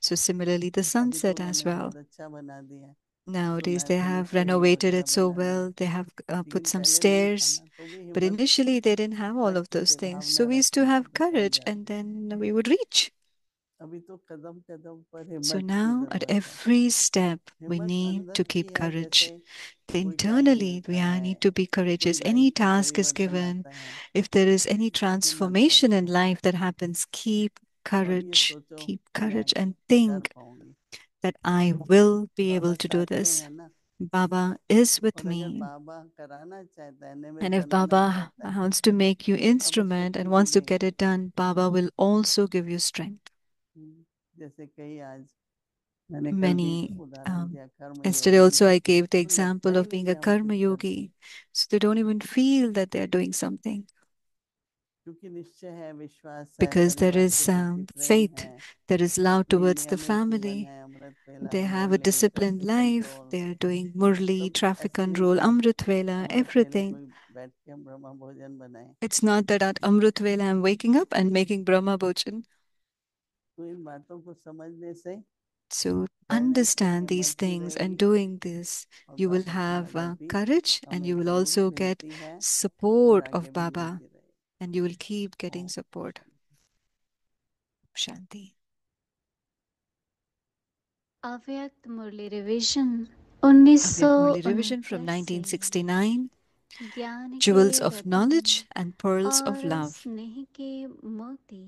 [SPEAKER 1] So similarly, the
[SPEAKER 2] अभी तो
[SPEAKER 1] sunset as
[SPEAKER 2] उन्होंने
[SPEAKER 1] well.
[SPEAKER 2] बहुत अच्छा बना दिया है,
[SPEAKER 1] Nowadays, they
[SPEAKER 2] नैचुरल
[SPEAKER 1] have
[SPEAKER 2] सीढ़ी
[SPEAKER 1] renovated
[SPEAKER 2] वगैरह
[SPEAKER 1] it so
[SPEAKER 2] बना दी,
[SPEAKER 1] well. They have put
[SPEAKER 2] लेकिन
[SPEAKER 1] some
[SPEAKER 2] पहले नहीं था
[SPEAKER 1] stairs.
[SPEAKER 2] ना, तो भी
[SPEAKER 1] But
[SPEAKER 2] हिम्मत
[SPEAKER 1] initially, they didn't have all of
[SPEAKER 2] रखते
[SPEAKER 1] those
[SPEAKER 2] थे,
[SPEAKER 1] things. So
[SPEAKER 2] Bhavna
[SPEAKER 1] we used to
[SPEAKER 2] रखते थे,
[SPEAKER 1] have
[SPEAKER 2] तो चढ़
[SPEAKER 1] courage and
[SPEAKER 2] जाते थे।
[SPEAKER 1] then we would reach.
[SPEAKER 2] अभी तो कदम कदम पर
[SPEAKER 1] So
[SPEAKER 2] हिम्मत की
[SPEAKER 1] now, at
[SPEAKER 2] जरूरत है।
[SPEAKER 1] every step, we
[SPEAKER 2] हिम्मत
[SPEAKER 1] need to
[SPEAKER 2] अंदर की
[SPEAKER 1] keep
[SPEAKER 2] है,
[SPEAKER 1] courage.
[SPEAKER 2] जैसे कोई गाड़ी
[SPEAKER 1] Internally, we
[SPEAKER 2] मिलता है,
[SPEAKER 1] need to be
[SPEAKER 2] कोई
[SPEAKER 1] courageous.
[SPEAKER 2] लाइफ
[SPEAKER 1] Any
[SPEAKER 2] में
[SPEAKER 1] task is
[SPEAKER 2] परिवर्तन
[SPEAKER 1] given.
[SPEAKER 2] आता है,
[SPEAKER 1] If there is any
[SPEAKER 2] हिम्मत है।
[SPEAKER 1] transformation in life that happens, keep
[SPEAKER 2] और ये
[SPEAKER 1] courage.
[SPEAKER 2] सोचो
[SPEAKER 1] Keep
[SPEAKER 2] कि मैं
[SPEAKER 1] courage and
[SPEAKER 2] कर
[SPEAKER 1] think
[SPEAKER 2] पाऊंगी,
[SPEAKER 1] that I will be
[SPEAKER 2] Baba
[SPEAKER 1] able to do
[SPEAKER 2] साथ में
[SPEAKER 1] this.
[SPEAKER 2] है ना।
[SPEAKER 1] Baba is with
[SPEAKER 2] और अगर
[SPEAKER 1] me.
[SPEAKER 2] बाबा कराना चाहता है, निमित्त
[SPEAKER 1] And if
[SPEAKER 2] बनाना
[SPEAKER 1] Baba
[SPEAKER 2] चाहता है,
[SPEAKER 1] wants to make you
[SPEAKER 2] तो बाबा
[SPEAKER 1] instrument and
[SPEAKER 2] शक्ति भी
[SPEAKER 1] wants to get
[SPEAKER 2] देंगे।
[SPEAKER 1] it done, Baba will also give you strength.
[SPEAKER 2] जैसे कई आज मैंने कल भी
[SPEAKER 1] Many,
[SPEAKER 2] उदाहरण दिया, कर्म
[SPEAKER 1] yesterday
[SPEAKER 2] Yogi,
[SPEAKER 1] also I gave the
[SPEAKER 2] तो लगता
[SPEAKER 1] example
[SPEAKER 2] ही
[SPEAKER 1] of
[SPEAKER 2] नहीं
[SPEAKER 1] being
[SPEAKER 2] कि
[SPEAKER 1] a
[SPEAKER 2] हम
[SPEAKER 1] karma
[SPEAKER 2] कुछ करते हैं,
[SPEAKER 1] yogi. So they don't even feel that they are doing something
[SPEAKER 2] क्योंकि निश्चय है, विश्वास है,
[SPEAKER 1] because there
[SPEAKER 2] परिवार के
[SPEAKER 1] is
[SPEAKER 2] प्रति प्रेम
[SPEAKER 1] faith,
[SPEAKER 2] है,
[SPEAKER 1] there is love towards the
[SPEAKER 2] नियमित जीवन
[SPEAKER 1] family.
[SPEAKER 2] है, अमृत वेला,
[SPEAKER 1] They have a
[SPEAKER 2] मुरली,
[SPEAKER 1] disciplined
[SPEAKER 2] traffic
[SPEAKER 1] life.
[SPEAKER 2] Control.
[SPEAKER 1] They are doing Murli,
[SPEAKER 2] सब
[SPEAKER 1] traffic
[SPEAKER 2] ऐसे नहीं
[SPEAKER 1] control,
[SPEAKER 2] कि
[SPEAKER 1] Amrit Vela,
[SPEAKER 2] अमृत वेले
[SPEAKER 1] everything.
[SPEAKER 2] कोई बैठ के हम ब्रह्म भोजन बनाए।
[SPEAKER 1] It's not that at Amrit Vela I'm waking up and making Brahma Bhojan.
[SPEAKER 2] तो इन बातों को समझने से
[SPEAKER 1] So
[SPEAKER 2] करने से
[SPEAKER 1] understand these
[SPEAKER 2] हिम्मत भी
[SPEAKER 1] things and
[SPEAKER 2] रहेगी,
[SPEAKER 1] doing this,
[SPEAKER 2] और
[SPEAKER 1] you will
[SPEAKER 2] बाबा की
[SPEAKER 1] have
[SPEAKER 2] मदद भी
[SPEAKER 1] courage and
[SPEAKER 2] हमें
[SPEAKER 1] you will
[SPEAKER 2] जरूर
[SPEAKER 1] also get
[SPEAKER 2] मिलती है, और
[SPEAKER 1] support
[SPEAKER 2] आगे
[SPEAKER 1] of
[SPEAKER 2] भी
[SPEAKER 1] Baba
[SPEAKER 2] मिलती रहेगी।
[SPEAKER 1] and you will keep getting
[SPEAKER 2] Om
[SPEAKER 1] support.
[SPEAKER 2] Shanti.
[SPEAKER 1] Shanti.
[SPEAKER 3] अव्यक्त मुरली revision
[SPEAKER 1] Avyak Murli revision from
[SPEAKER 3] 1969 से
[SPEAKER 1] 1969,
[SPEAKER 3] ज्ञान के
[SPEAKER 1] Jewels of
[SPEAKER 3] Ratna
[SPEAKER 1] Knowledge and Pearls of
[SPEAKER 3] और
[SPEAKER 1] Love.
[SPEAKER 3] स्नेह के मोती।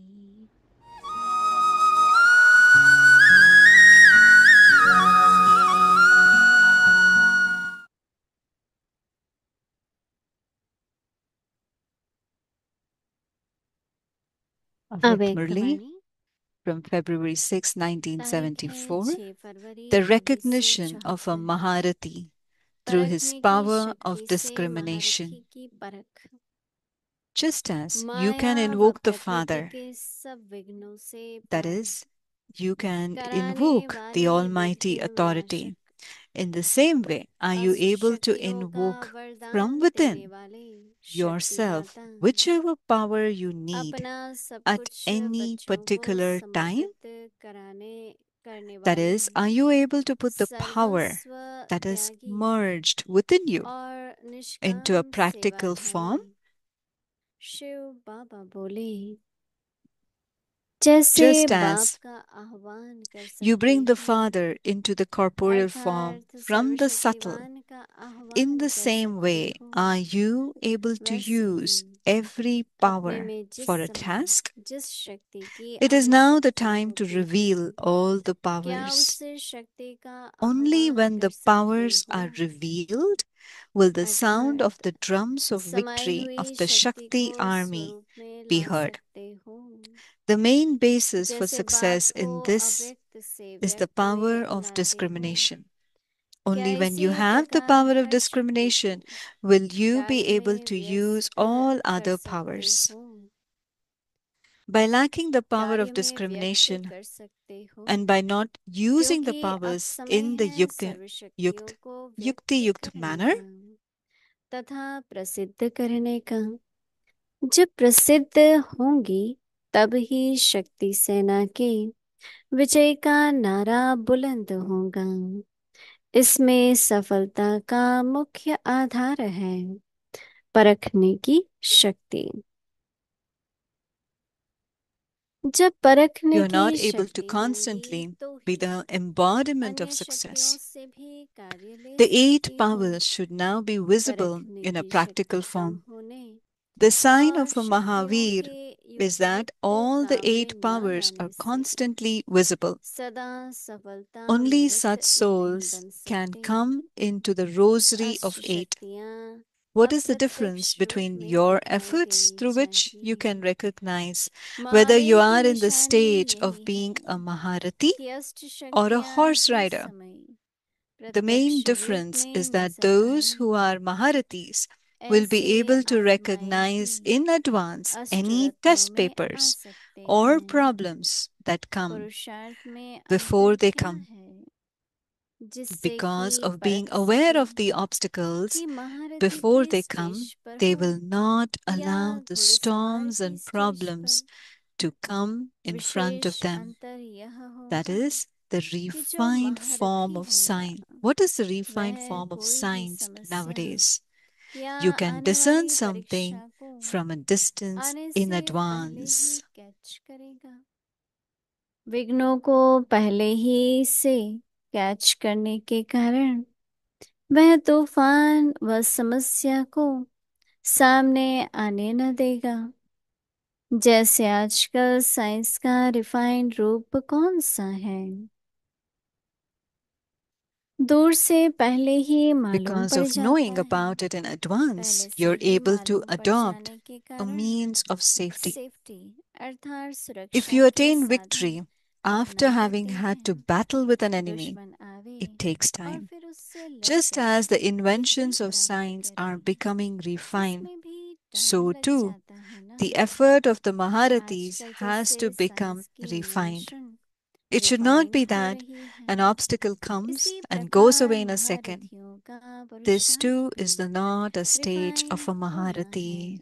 [SPEAKER 1] Avyak
[SPEAKER 3] अव्यक्त
[SPEAKER 1] Murli
[SPEAKER 3] वाणी
[SPEAKER 1] from February 6,
[SPEAKER 3] तारीख है
[SPEAKER 1] 1974,
[SPEAKER 3] 6 फरवरी
[SPEAKER 1] the
[SPEAKER 3] 1974।
[SPEAKER 1] recognition of a Maharati through his
[SPEAKER 3] परखने की
[SPEAKER 1] power of
[SPEAKER 3] शक्ति से
[SPEAKER 1] discrimination.
[SPEAKER 3] महारथी की परख।
[SPEAKER 1] Just as you
[SPEAKER 3] Maya
[SPEAKER 1] can
[SPEAKER 3] व
[SPEAKER 1] invoke the
[SPEAKER 3] प्रकृति
[SPEAKER 1] Father,
[SPEAKER 3] के सब विघ्नों से
[SPEAKER 1] that
[SPEAKER 3] par
[SPEAKER 1] is, you can
[SPEAKER 3] कराने
[SPEAKER 1] invoke the
[SPEAKER 3] वाले
[SPEAKER 1] Almighty
[SPEAKER 3] विघ्न
[SPEAKER 1] authority.
[SPEAKER 3] विनाशक।
[SPEAKER 1] In the same way, are you
[SPEAKER 3] अष्ट
[SPEAKER 1] able to
[SPEAKER 3] शक्तियों का
[SPEAKER 1] invoke from
[SPEAKER 3] वरदान देने
[SPEAKER 1] within
[SPEAKER 3] वाले शक्ति
[SPEAKER 1] yourself
[SPEAKER 3] दाता।
[SPEAKER 1] whichever power you need
[SPEAKER 3] अपना सब
[SPEAKER 1] at
[SPEAKER 3] कुछ
[SPEAKER 1] any
[SPEAKER 3] बच्चों को
[SPEAKER 1] particular time?
[SPEAKER 3] समर्पित करने
[SPEAKER 1] That
[SPEAKER 3] वाले
[SPEAKER 1] is, are you able to put the power
[SPEAKER 3] सर्वस्व
[SPEAKER 1] that is
[SPEAKER 3] Tyagi
[SPEAKER 1] merged within you
[SPEAKER 3] और
[SPEAKER 1] into a
[SPEAKER 3] निष्काम
[SPEAKER 1] practical
[SPEAKER 3] सेवाधारी
[SPEAKER 1] form?
[SPEAKER 3] शिव बाबा बोले, जैसे
[SPEAKER 1] Just
[SPEAKER 3] बाप
[SPEAKER 1] as
[SPEAKER 3] का आह्वान कर
[SPEAKER 1] you
[SPEAKER 3] सकते
[SPEAKER 1] bring the
[SPEAKER 3] हो,
[SPEAKER 1] Father into the corporeal form
[SPEAKER 3] अर्थात
[SPEAKER 1] from the subtle,
[SPEAKER 3] सर्वशक्तिवान का
[SPEAKER 1] in
[SPEAKER 3] आह्वान
[SPEAKER 1] the
[SPEAKER 3] कर
[SPEAKER 1] same
[SPEAKER 3] सकते
[SPEAKER 1] way,
[SPEAKER 3] हो,
[SPEAKER 1] are you able to
[SPEAKER 3] वैसे ही
[SPEAKER 1] use every
[SPEAKER 3] अपने
[SPEAKER 1] power
[SPEAKER 3] में जिस
[SPEAKER 1] for a
[SPEAKER 3] समय
[SPEAKER 1] task?
[SPEAKER 3] जिस शक्ति की
[SPEAKER 1] It is now the
[SPEAKER 3] आवश्यकता
[SPEAKER 1] time to
[SPEAKER 3] होती है,
[SPEAKER 1] reveal all the
[SPEAKER 3] क्या
[SPEAKER 1] powers.
[SPEAKER 3] उस शक्ति का
[SPEAKER 1] Only
[SPEAKER 3] आह्वान
[SPEAKER 1] when
[SPEAKER 3] कर
[SPEAKER 1] the
[SPEAKER 3] सकते
[SPEAKER 1] powers
[SPEAKER 3] हो,
[SPEAKER 1] are revealed will the sound of
[SPEAKER 3] अर्थात
[SPEAKER 1] the drums of
[SPEAKER 3] समाई
[SPEAKER 1] victory
[SPEAKER 3] हुई
[SPEAKER 1] of the
[SPEAKER 3] शक्ति
[SPEAKER 1] Shakti
[SPEAKER 3] को
[SPEAKER 1] army
[SPEAKER 3] स्वरूप में
[SPEAKER 1] be
[SPEAKER 3] ला
[SPEAKER 1] heard.
[SPEAKER 3] सकते हो।
[SPEAKER 1] The main basis for
[SPEAKER 3] जैसे बाप
[SPEAKER 1] success
[SPEAKER 3] को
[SPEAKER 1] in this
[SPEAKER 3] अव्यक्त से
[SPEAKER 1] is the
[SPEAKER 3] व्यक्त
[SPEAKER 1] power
[SPEAKER 3] में
[SPEAKER 1] of
[SPEAKER 3] लाते हो,
[SPEAKER 1] discrimination.
[SPEAKER 3] क्या
[SPEAKER 1] Only when you
[SPEAKER 3] इसी
[SPEAKER 1] have the
[SPEAKER 3] प्रकार
[SPEAKER 1] power of
[SPEAKER 3] हर शक्ति
[SPEAKER 1] discrimination
[SPEAKER 3] को
[SPEAKER 1] will you be
[SPEAKER 3] कार्य
[SPEAKER 1] able
[SPEAKER 3] में
[SPEAKER 1] to use
[SPEAKER 3] व्यस्त
[SPEAKER 1] all
[SPEAKER 3] कर
[SPEAKER 1] other
[SPEAKER 3] सकते
[SPEAKER 1] powers.
[SPEAKER 3] हो,
[SPEAKER 1] By lacking the power
[SPEAKER 3] कार्य
[SPEAKER 1] of
[SPEAKER 3] में व्यक्त
[SPEAKER 1] discrimination
[SPEAKER 3] कर सकते हो,
[SPEAKER 1] and by not using the
[SPEAKER 3] क्योंकि अब
[SPEAKER 1] powers
[SPEAKER 3] समय
[SPEAKER 1] in the
[SPEAKER 3] है सर्व शक्तियों
[SPEAKER 1] yukt,
[SPEAKER 3] को
[SPEAKER 1] yukti
[SPEAKER 3] व्यक्त
[SPEAKER 1] yukt
[SPEAKER 3] करने
[SPEAKER 1] manner,
[SPEAKER 3] का। तथा प्रसिद्ध करने का। जब प्रसिद्ध होंगी तब ही शक्ति सेना के विजय का नारा बुलंद होगा। इसमें सफलता का मुख्य आधार है परखने की शक्ति। जब परखने
[SPEAKER 1] You are
[SPEAKER 3] की
[SPEAKER 1] not able to
[SPEAKER 3] शक्ति होगी
[SPEAKER 1] constantly
[SPEAKER 3] तो
[SPEAKER 1] be
[SPEAKER 3] he
[SPEAKER 1] the embodiment of
[SPEAKER 3] अन्य शक्तियों
[SPEAKER 1] success.
[SPEAKER 3] से भी कार्य ले
[SPEAKER 1] The eight
[SPEAKER 3] सकती हो।
[SPEAKER 1] powers should now be visible
[SPEAKER 3] परखने
[SPEAKER 1] in a
[SPEAKER 3] की
[SPEAKER 1] practical
[SPEAKER 3] शक्ति कम
[SPEAKER 1] form.
[SPEAKER 3] होने
[SPEAKER 1] The sign
[SPEAKER 3] और
[SPEAKER 1] of a
[SPEAKER 3] शक्तियों
[SPEAKER 1] Mahavir
[SPEAKER 3] के
[SPEAKER 1] is that
[SPEAKER 3] युक्त
[SPEAKER 1] all the
[SPEAKER 3] काम में
[SPEAKER 1] eight
[SPEAKER 3] न
[SPEAKER 1] powers are
[SPEAKER 3] आने से
[SPEAKER 1] constantly visible.
[SPEAKER 3] सदा सफलता
[SPEAKER 1] Only
[SPEAKER 3] मूर्त
[SPEAKER 1] such
[SPEAKER 3] नहीं
[SPEAKER 1] souls
[SPEAKER 3] बन
[SPEAKER 1] can
[SPEAKER 3] सकते।
[SPEAKER 1] come into the rosary
[SPEAKER 3] अष्ट
[SPEAKER 1] of eight.
[SPEAKER 3] शक्तियाँ
[SPEAKER 1] What is the difference
[SPEAKER 3] अप्रत्यक्ष रूप
[SPEAKER 1] between
[SPEAKER 3] में
[SPEAKER 1] your
[SPEAKER 3] दिखाई
[SPEAKER 1] efforts
[SPEAKER 3] देनी
[SPEAKER 1] through which you can
[SPEAKER 3] चाहिए।
[SPEAKER 1] recognize whether you
[SPEAKER 3] महावीर की
[SPEAKER 1] are in the
[SPEAKER 3] निशानी
[SPEAKER 1] stage of
[SPEAKER 3] यही
[SPEAKER 1] being
[SPEAKER 3] है
[SPEAKER 1] a Maharati
[SPEAKER 3] कि अष्ट
[SPEAKER 1] or a
[SPEAKER 3] शक्तियाँ
[SPEAKER 1] horse
[SPEAKER 3] हर
[SPEAKER 1] rider?
[SPEAKER 3] समय
[SPEAKER 1] The main
[SPEAKER 3] प्रत्यक्ष रूप
[SPEAKER 1] difference
[SPEAKER 3] में
[SPEAKER 1] is that
[SPEAKER 3] नजर आ
[SPEAKER 1] those who
[SPEAKER 3] रही
[SPEAKER 1] are
[SPEAKER 3] हैं।
[SPEAKER 1] Maharatis will
[SPEAKER 3] ऐसे
[SPEAKER 1] be able to
[SPEAKER 3] आत्माएं ही
[SPEAKER 1] recognize in advance
[SPEAKER 3] अष्ट
[SPEAKER 1] any
[SPEAKER 3] रत्नों
[SPEAKER 1] test
[SPEAKER 3] में आ
[SPEAKER 1] papers
[SPEAKER 3] सकते
[SPEAKER 1] or
[SPEAKER 3] हैं।
[SPEAKER 1] problems that come
[SPEAKER 3] पुरुषार्थ में
[SPEAKER 1] before
[SPEAKER 3] अंतर
[SPEAKER 1] they
[SPEAKER 3] क्या
[SPEAKER 1] come.
[SPEAKER 3] है जिससे
[SPEAKER 1] Because
[SPEAKER 3] कि
[SPEAKER 1] of being
[SPEAKER 3] परख
[SPEAKER 1] aware
[SPEAKER 3] सके
[SPEAKER 1] of the obstacles
[SPEAKER 3] कि महारथी
[SPEAKER 1] before they
[SPEAKER 3] किस
[SPEAKER 1] come,
[SPEAKER 3] स्टेज पर
[SPEAKER 1] they
[SPEAKER 3] हो
[SPEAKER 1] will not
[SPEAKER 3] या
[SPEAKER 1] allow the
[SPEAKER 3] घुड़सवार
[SPEAKER 1] storms
[SPEAKER 3] की
[SPEAKER 1] and
[SPEAKER 3] स्टेज
[SPEAKER 1] problems
[SPEAKER 3] पर।
[SPEAKER 1] to come in front of
[SPEAKER 3] विशेष
[SPEAKER 1] them.
[SPEAKER 3] अंतर यह
[SPEAKER 1] That
[SPEAKER 3] होगा
[SPEAKER 1] is the
[SPEAKER 3] कि जो
[SPEAKER 1] refined form
[SPEAKER 3] महारथी
[SPEAKER 1] of
[SPEAKER 3] होगा
[SPEAKER 1] sign. What is the
[SPEAKER 3] वह
[SPEAKER 1] refined form of
[SPEAKER 3] कोई भी
[SPEAKER 1] signs
[SPEAKER 3] समस्या
[SPEAKER 1] nowadays?
[SPEAKER 3] या
[SPEAKER 1] You can
[SPEAKER 3] आने
[SPEAKER 1] discern
[SPEAKER 3] वाली
[SPEAKER 1] something
[SPEAKER 3] परीक्षा को
[SPEAKER 1] from a distance
[SPEAKER 3] आने
[SPEAKER 1] in
[SPEAKER 3] से पहले ही
[SPEAKER 1] advance.
[SPEAKER 3] कैच करेगा। विघ्नों को पहले ही से कैच करने के कारण वह तूफान व समस्या को सामने आने न देगा। जैसे आजकल साइंस का रिफाइंड रूप कौन सा है, दूर से पहले ही मालूम
[SPEAKER 1] Because
[SPEAKER 3] पड़
[SPEAKER 1] of
[SPEAKER 3] जाता
[SPEAKER 1] knowing
[SPEAKER 3] है।
[SPEAKER 1] about it in
[SPEAKER 3] पहले
[SPEAKER 1] advance,
[SPEAKER 3] से
[SPEAKER 1] you're
[SPEAKER 3] ही
[SPEAKER 1] able to
[SPEAKER 3] मालूम पड़
[SPEAKER 1] adopt
[SPEAKER 3] जाने के
[SPEAKER 1] a
[SPEAKER 3] कारण
[SPEAKER 1] means of safety.
[SPEAKER 3] सेफ्टी अर्थात
[SPEAKER 1] If
[SPEAKER 3] सुरक्षा
[SPEAKER 1] you
[SPEAKER 3] के
[SPEAKER 1] attain
[SPEAKER 3] साधन
[SPEAKER 1] victory after
[SPEAKER 3] अपना
[SPEAKER 1] having
[SPEAKER 3] लेते
[SPEAKER 1] had to
[SPEAKER 3] हैं।
[SPEAKER 1] battle with an enemy,
[SPEAKER 3] दुश्मन आवे
[SPEAKER 1] it takes
[SPEAKER 3] और
[SPEAKER 1] time.
[SPEAKER 3] फिर उससे लड़
[SPEAKER 1] Just
[SPEAKER 3] कर
[SPEAKER 1] as the
[SPEAKER 3] Vijay
[SPEAKER 1] inventions of
[SPEAKER 3] प्राप्त
[SPEAKER 1] science are
[SPEAKER 3] करें,
[SPEAKER 1] becoming refined,
[SPEAKER 3] इसमें भी टाइम
[SPEAKER 1] so
[SPEAKER 3] लग
[SPEAKER 1] too
[SPEAKER 3] जाता है ना।
[SPEAKER 1] the effort of the Maharathis
[SPEAKER 3] आजकल
[SPEAKER 1] has
[SPEAKER 3] जैसे
[SPEAKER 1] to become
[SPEAKER 3] साइंस की
[SPEAKER 1] refined.
[SPEAKER 3] Invention
[SPEAKER 1] It should not
[SPEAKER 3] refined
[SPEAKER 1] be
[SPEAKER 3] हो
[SPEAKER 1] that
[SPEAKER 3] रही है,
[SPEAKER 1] an obstacle comes
[SPEAKER 3] इसी
[SPEAKER 1] and goes
[SPEAKER 3] प्रकार
[SPEAKER 1] away in a second.
[SPEAKER 3] महारथियों का
[SPEAKER 1] This
[SPEAKER 3] पुरुषार्थ
[SPEAKER 1] too
[SPEAKER 3] भी
[SPEAKER 1] is not a stage
[SPEAKER 3] refined
[SPEAKER 1] of a
[SPEAKER 3] होना है
[SPEAKER 1] Maharati.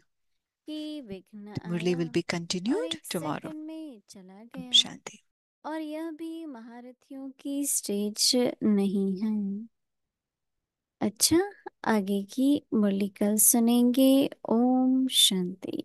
[SPEAKER 3] कि विघ्न
[SPEAKER 1] The Murli
[SPEAKER 3] आया
[SPEAKER 1] will be
[SPEAKER 3] और
[SPEAKER 1] continued
[SPEAKER 3] एक
[SPEAKER 1] tomorrow.
[SPEAKER 3] सेकंड में चला
[SPEAKER 1] Om
[SPEAKER 3] गया।
[SPEAKER 1] Shanti.
[SPEAKER 3] और यह भी महारथियों की स्टेज नहीं है। अच्छा, आगे की मुरली कल सुनेंगे। ओम शांति।